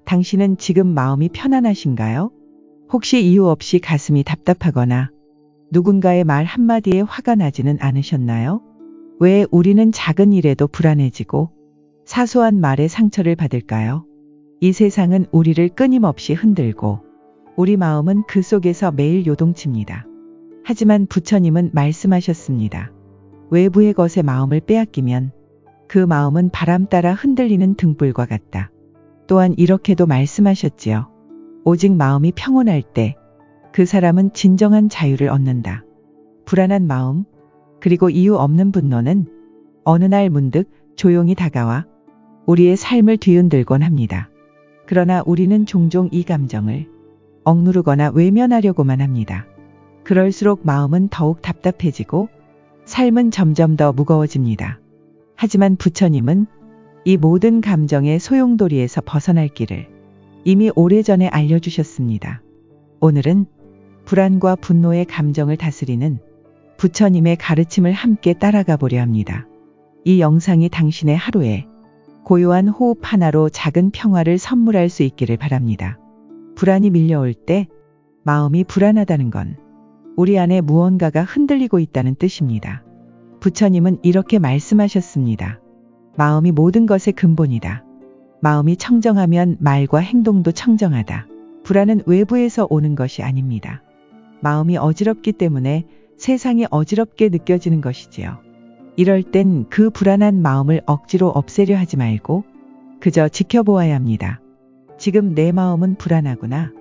당신은 지금 마음이 편안하신가요? 혹시 이유 없이 가슴이 답답하거나 누군가의 말 한마디에 화가 나지는 않으셨나요? 왜 우리는 작은 일에도 불안해지고 사소한 말에 상처를 받을까요? 이 세상은 우리를 끊임없이 흔들고 우리 마음은 그 속에서 매일 요동칩니다. 하지만 부처님은 말씀하셨습니다. 외부의 것에 마음을 빼앗기면 그 마음은 바람 따라 흔들리는 등불과 같다. 또한 이렇게도 말씀하셨지요. 오직 마음이 평온할 때 그 사람은 진정한 자유를 얻는다. 불안한 마음, 그리고 이유 없는 분노는 어느 날 문득 조용히 다가와 우리의 삶을 뒤흔들곤 합니다. 그러나 우리는 종종 이 감정을 억누르거나 외면하려고만 합니다. 그럴수록 마음은 더욱 답답해지고 삶은 점점 더 무거워집니다. 하지만 부처님은 이 모든 감정의 소용돌이에서 벗어날 길을 이미 오래전에 알려주셨습니다. 오늘은 불안과 분노의 감정을 다스리는 부처님의 가르침을 함께 따라가 보려 합니다. 이 영상이 당신의 하루에 고요한 호흡 하나로 작은 평화를 선물할 수 있기를 바랍니다. 불안이 밀려올 때 마음이 불안하다는 건 우리 안에 무언가가 흔들리고 있다는 뜻입니다. 부처님은 이렇게 말씀하셨습니다. 마음이 모든 것의 근본이다. 마음이 청정하면 말과 행동도 청정하다. 불안은 외부에서 오는 것이 아닙니다. 마음이 어지럽기 때문에 세상이 어지럽게 느껴지는 것이지요. 이럴 땐 그 불안한 마음을 억지로 없애려 하지 말고 그저 지켜보아야 합니다. 지금 내 마음은 불안하구나.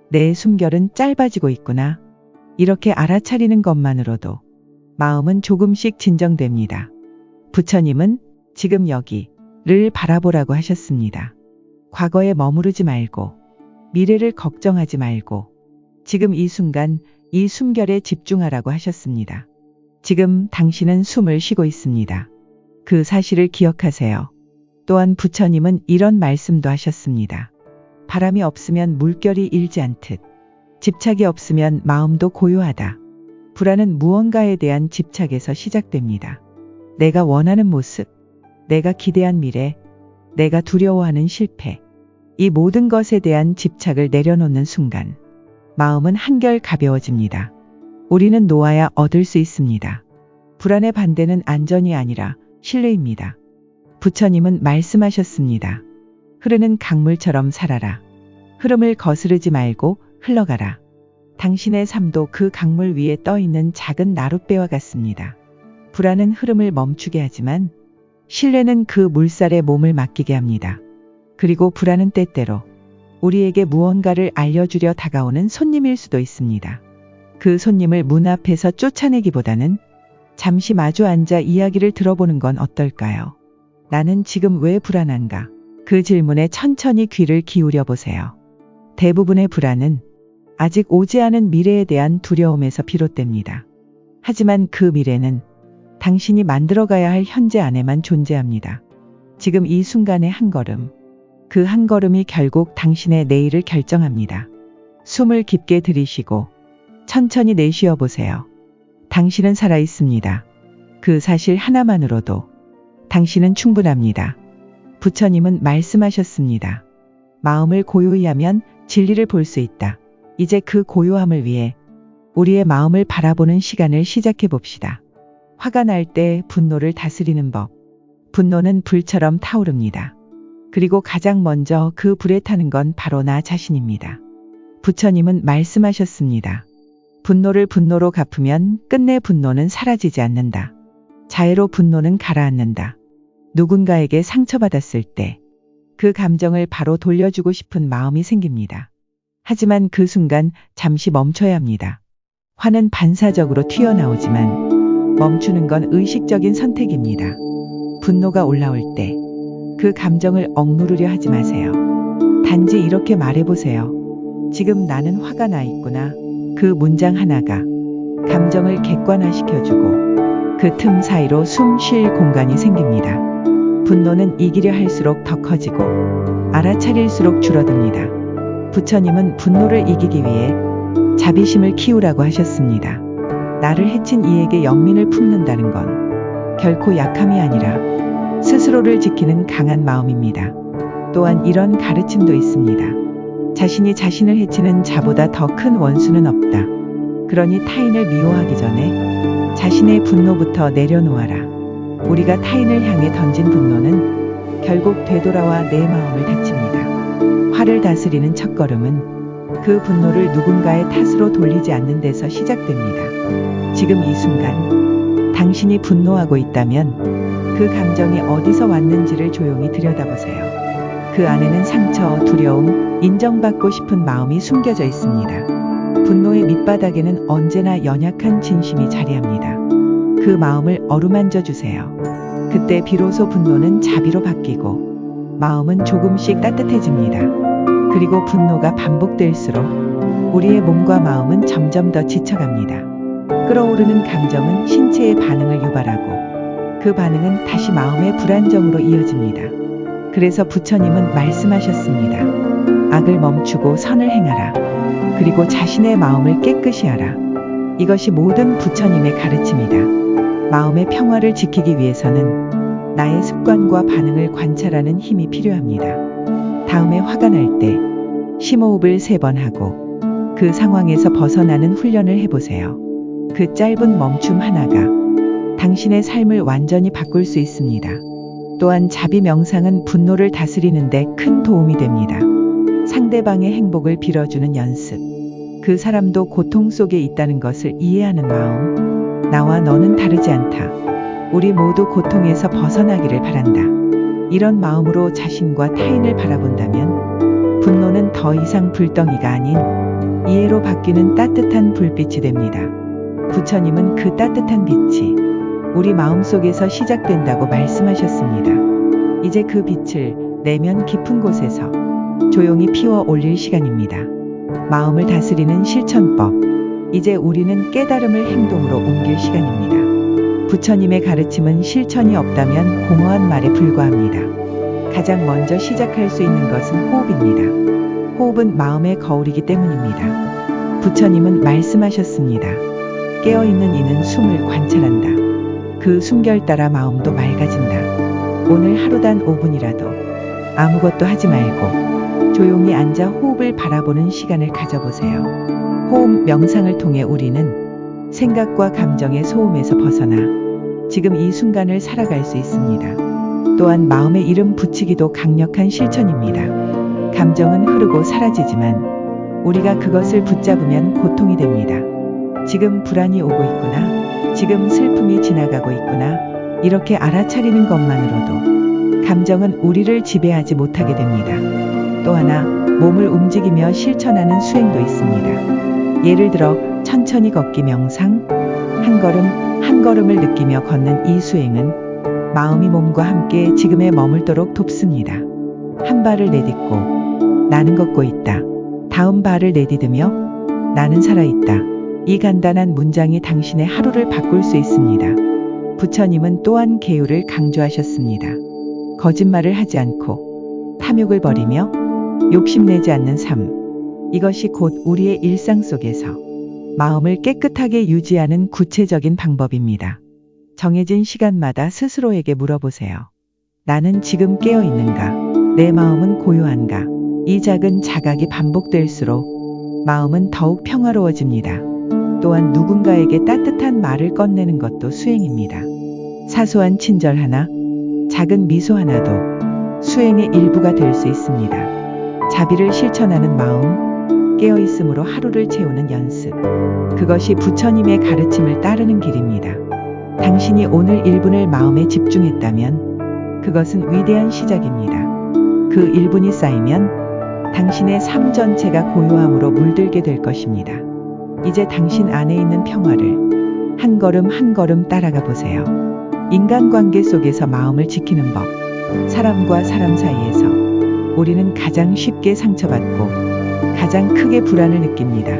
내 숨결은 짧아지고 있구나. 이렇게 알아차리는 것만으로도 마음은 조금씩 진정됩니다. 부처님은 지금 여기를 바라보라고 하셨습니다. 과거에 머무르지 말고 미래를 걱정하지 말고 지금 이 순간 이 숨결에 집중하라고 하셨습니다. 지금 당신은 숨을 쉬고 있습니다. 그 사실을 기억하세요. 또한 부처님은 이런 말씀도 하셨습니다. 바람이 없으면 물결이 일지 않듯 집착이 없으면 마음도 고요하다. 불안은 무언가에 대한 집착에서 시작됩니다. 내가 원하는 모습, 내가 기대한 미래, 내가 두려워하는 실패, 이 모든 것에 대한 집착을 내려놓는 순간 마음은 한결 가벼워집니다. 우리는 놓아야 얻을 수 있습니다. 불안의 반대는 안전이 아니라 신뢰입니다. 부처님은 말씀하셨습니다. 흐르는 강물처럼 살아라. 흐름을 거스르지 말고 흘러가라. 당신의 삶도 그 강물 위에 떠 있는 작은 나룻배와 같습니다. 불안은 흐름을 멈추게 하지만 신뢰는 그 물살에 몸을 맡기게 합니다. 그리고 불안은 때때로 우리에게 무언가를 알려주려 다가오는 손님일 수도 있습니다. 그 손님을 문 앞에서 쫓아내기보다는 잠시 마주 앉아 이야기를 들어보는 건 어떨까요? 나는 지금 왜 불안한가? 그 질문에 천천히 귀를 기울여 보세요. 대부분의 불안은 아직 오지 않은 미래에 대한 두려움에서 비롯됩니다. 하지만 그 미래는 당신이 만들어가야 할 현재 안에만 존재합니다. 지금 이 순간의 한 걸음, 그 한 걸음이 결국 당신의 내일을 결정합니다. 숨을 깊게 들이쉬고 천천히 내쉬어 보세요. 당신은 살아 있습니다. 그 사실 하나만으로도 당신은 충분합니다. 부처님은 말씀하셨습니다. 마음을 고요히 하면 진리를 볼 수 있다. 이제 그 고요함을 위해 우리의 마음을 바라보는 시간을 시작해 봅시다. 화가 날 때 분노를 다스리는 법. 분노는 불처럼 타오릅니다. 그리고 가장 먼저 그 불에 타는 건 바로 나 자신입니다. 부처님은 말씀하셨습니다. 분노를 분노로 갚으면 끝내 분노는 사라지지 않는다. 자애로 분노는 가라앉는다. 누군가에게 상처받았을 때 그 감정을 바로 돌려주고 싶은 마음이 생깁니다. 하지만 그 순간 잠시 멈춰야 합니다. 화는 반사적으로 튀어나오지만 멈추는 건 의식적인 선택입니다. 분노가 올라올 때 그 감정을 억누르려 하지 마세요. 단지 이렇게 말해보세요. 지금 나는 화가 나 있구나. 그 문장 하나가 감정을 객관화시켜주고 그 틈 사이로 숨 쉴 공간이 생깁니다. 분노는 이기려 할수록 더 커지고 알아차릴수록 줄어듭니다. 부처님은 분노를 이기기 위해 자비심을 키우라고 하셨습니다. 나를 해친 이에게 연민을 품는다는 건 결코 약함이 아니라 스스로를 지키는 강한 마음입니다. 또한 이런 가르침도 있습니다. 자신이 자신을 해치는 자보다 더 큰 원수는 없다. 그러니 타인을 미워하기 전에 자신의 분노부터 내려놓아라. 우리가 타인을 향해 던진 분노는 결국 되돌아와 내 마음을 다칩니다. 화를 다스리는 첫걸음은 그 분노를 누군가의 탓으로 돌리지 않는 데서 시작됩니다. 지금 이 순간 당신이 분노하고 있다면 그 감정이 어디서 왔는지를 조용히 들여다보세요. 그 안에는 상처, 두려움, 인정받고 싶은 마음이 숨겨져 있습니다. 분노의 밑바닥에는 언제나 연약한 진심이 자리합니다. 그 마음을 어루만져 주세요. 그때 비로소 분노는 자비로 바뀌고 마음은 조금씩 따뜻해집니다. 그리고 분노가 반복될수록 우리의 몸과 마음은 점점 더 지쳐갑니다. 끓어오르는 감정은 신체의 반응을 유발하고 그 반응은 다시 마음의 불안정으로 이어집니다. 그래서 부처님은 말씀하셨습니다. 악을 멈추고 선을 행하라. 그리고 자신의 마음을 깨끗이 하라. 이것이 모든 부처님의 가르침이다. 마음의 평화를 지키기 위해서는 나의 습관과 반응을 관찰하는 힘이 필요합니다. 다음에 화가 날 때 심호흡을 3번 하고 그 상황에서 벗어나는 훈련을 해보세요. 그 짧은 멈춤 하나가 당신의 삶을 완전히 바꿀 수 있습니다. 또한 자비 명상은 분노를 다스리는 데 큰 도움이 됩니다. 상대방의 행복을 빌어주는 연습. 그 사람도 고통 속에 있다는 것을 이해하는 마음. 나와 너는 다르지 않다. 우리 모두 고통에서 벗어나기를 바란다. 이런 마음으로 자신과 타인을 바라본다면 분노는 더 이상 불덩이가 아닌 이해로 바뀌는 따뜻한 불빛이 됩니다. 부처님은 그 따뜻한 빛이 우리 마음속에서 시작된다고 말씀하셨습니다. 이제 그 빛을 내면 깊은 곳에서 조용히 피워 올릴 시간입니다. 마음을 다스리는 실천법. 이제 우리는 깨달음을 행동으로 옮길 시간입니다. 부처님의 가르침은 실천이 없다면 공허한 말에 불과합니다. 가장 먼저 시작할 수 있는 것은 호흡입니다. 호흡은 마음의 거울이기 때문입니다. 부처님은 말씀하셨습니다. 깨어있는 이는 숨을 관찰한다. 그 숨결 따라 마음도 맑아진다. 오늘 하루 단 5분이라도 아무것도 하지 말고 조용히 앉아 호흡을 바라보는 시간을 가져보세요. 호흡 명상을 통해 우리는 생각과 감정의 소음에서 벗어나 지금 이 순간을 살아갈 수 있습니다. 또한 마음에 이름 붙이기도 강력한 실천입니다. 감정은 흐르고 사라지지만 우리가 그것을 붙잡으면 고통이 됩니다. 지금 불안이 오고 있구나. 지금 슬픔이 지나가고 있구나. 이렇게 알아차리는 것만으로도 감정은 우리를 지배하지 못하게 됩니다. 또 하나, 몸을 움직이며 실천하는 수행도 있습니다. 예를 들어 천천히 걷기 명상, 한 걸음 한 걸음을 느끼며 걷는 이 수행은 마음이 몸과 함께 지금에 머물도록 돕습니다. 한 발을 내딛고 나는 걷고 있다. 다음 발을 내딛으며 나는 살아있다. 이 간단한 문장이 당신의 하루를 바꿀 수 있습니다. 부처님은 또한 계율을 강조하셨습니다. 거짓말을 하지 않고 탐욕을 버리며 욕심내지 않는 삶. 이것이 곧 우리의 일상 속에서 마음을 깨끗하게 유지하는 구체적인 방법입니다. 정해진 시간마다 스스로에게 물어보세요. 나는 지금 깨어 있는가? 내 마음은 고요한가? 이 작은 자각이 반복될수록 마음은 더욱 평화로워집니다. 또한 누군가에게 따뜻한 말을 꺼내는 것도 수행입니다. 사소한 친절 하나, 작은 미소 하나도 수행의 일부가 될 수 있습니다. 자비를 실천하는 마음, 깨어있음으로 하루를 채우는 연습. 그것이 부처님의 가르침을 따르는 길입니다. 당신이 오늘 1분을 마음에 집중했다면 그것은 위대한 시작입니다. 그 1분이 쌓이면 당신의 삶 전체가 고요함으로 물들게 될 것입니다. 이제 당신 안에 있는 평화를 한 걸음 한 걸음 따라가 보세요. 인간관계 속에서 마음을 지키는 법. 사람과 사람 사이에서 우리는 가장 쉽게 상처받고 가장 크게 불안을 느낍니다.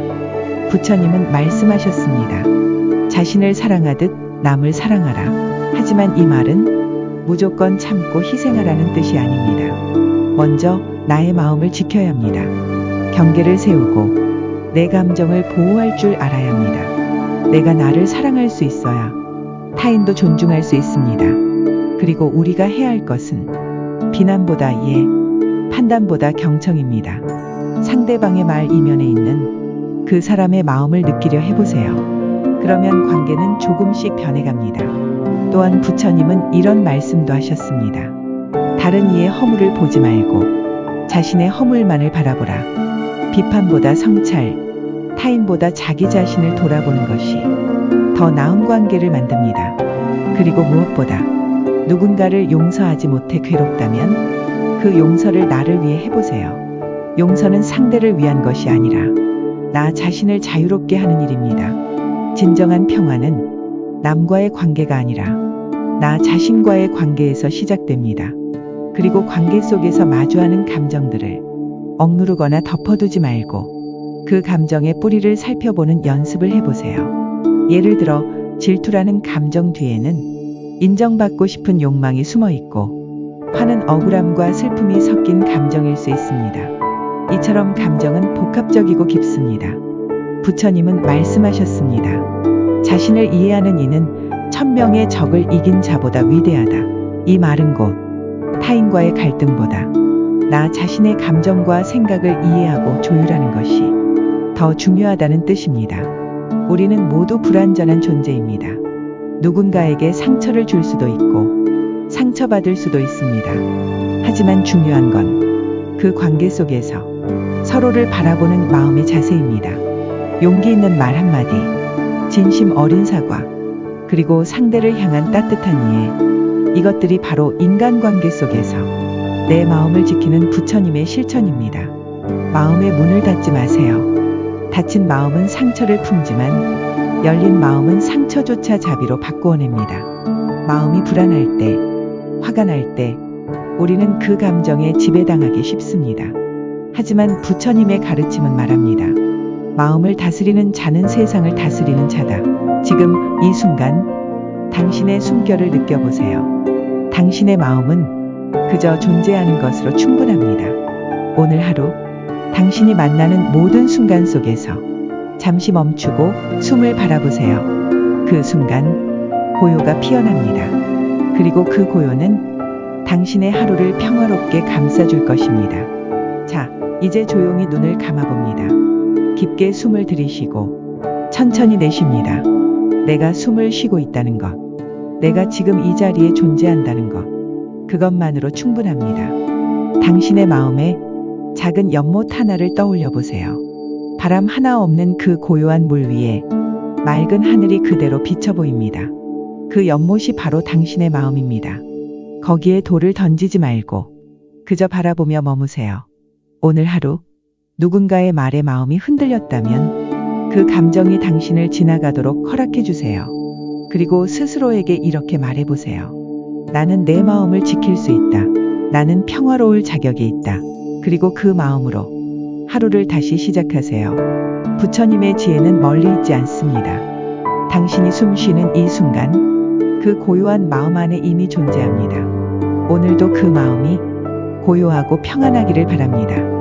부처님은 말씀하셨습니다. 자신을 사랑하듯 남을 사랑하라. 하지만 이 말은 무조건 참고 희생하라는 뜻이 아닙니다. 먼저 나의 마음을 지켜야 합니다. 경계를 세우고 내 감정을 보호할 줄 알아야 합니다. 내가 나를 사랑할 수 있어야 타인도 존중할 수 있습니다. 그리고 우리가 해야 할 것은 비난보다 이해, 판단보다 경청입니다. 상대방의 말 이면에 있는 그 사람의 마음을 느끼려 해보세요. 그러면 관계는 조금씩 변해갑니다. 또한 부처님은 이런 말씀도 하셨습니다. 다른 이의 허물을 보지 말고 자신의 허물만을 바라보라. 비판보다 성찰, 타인보다 자기 자신을 돌아보는 것이 더 나은 관계를 만듭니다. 그리고 무엇보다 누군가를 용서하지 못해 괴롭다면 그 용서를 나를 위해 해보세요. 용서는 상대를 위한 것이 아니라 나 자신을 자유롭게 하는 일입니다. 진정한 평화는 남과의 관계가 아니라 나 자신과의 관계에서 시작됩니다. 그리고 관계 속에서 마주하는 감정들을 억누르거나 덮어두지 말고 그 감정의 뿌리를 살펴보는 연습을 해보세요. 예를 들어 질투라는 감정 뒤에는 인정받고 싶은 욕망이 숨어 있고 화는 억울함과 슬픔이 섞인 감정일 수 있습니다. 이처럼 감정은 복합적이고 깊습니다. 부처님은 말씀하셨습니다. 자신을 이해하는 이는 1000명의 적을 이긴 자보다 위대하다. 이 말은 곧 타인과의 갈등보다 나 자신의 감정과 생각을 이해하고 조율하는 것이 더 중요하다는 뜻입니다. 우리는 모두 불완전한 존재입니다. 누군가에게 상처를 줄 수도 있고 상처받을 수도 있습니다. 하지만 중요한 건 그 관계 속에서 서로를 바라보는 마음의 자세입니다. 용기 있는 말 한마디, 진심 어린 사과, 그리고 상대를 향한 따뜻한 이해, 이것들이 바로 인간관계 속에서 내 마음을 지키는 부처님의 실천입니다. 마음의 문을 닫지 마세요. 닫힌 마음은 상처를 품지만 열린 마음은 상처조차 자비로 바꾸어냅니다. 마음이 불안할 때, 화가 날 때 우리는 그 감정에 지배당하기 쉽습니다. 하지만 부처님의 가르침은 말합니다. 마음을 다스리는 자는 세상을 다스리는 자다. 지금 이 순간 당신의 숨결을 느껴보세요. 당신의 마음은 그저 존재하는 것으로 충분합니다. 오늘 하루 당신이 만나는 모든 순간 속에서 잠시 멈추고 숨을 바라보세요. 그 순간 고요가 피어납니다. 그리고 그 고요는 당신의 하루를 평화롭게 감싸줄 것입니다. 자, 이제 조용히 눈을 감아봅니다. 깊게 숨을 들이쉬고 천천히 내쉽니다. 내가 숨을 쉬고 있다는 것, 내가 지금 이 자리에 존재한다는 것, 그것만으로 충분합니다. 당신의 마음에 작은 연못 하나를 떠올려 보세요. 바람 하나 없는 그 고요한 물 위에 맑은 하늘이 그대로 비쳐 보입니다. 그 연못이 바로 당신의 마음입니다. 거기에 돌을 던지지 말고 그저 바라보며 머무세요. 오늘 하루 누군가의 말에 마음이 흔들렸다면 그 감정이 당신을 지나가도록 허락해 주세요. 그리고 스스로에게 이렇게 말해보세요. 나는 내 마음을 지킬 수 있다. 나는 평화로울 자격이 있다. 그리고 그 마음으로 하루를 다시 시작하세요. 부처님의 지혜는 멀리 있지 않습니다. 당신이 숨 쉬는 이 순간 그 고요한 마음 안에 이미 존재합니다. 오늘도 그 마음이 고요하고 평안하기를 바랍니다.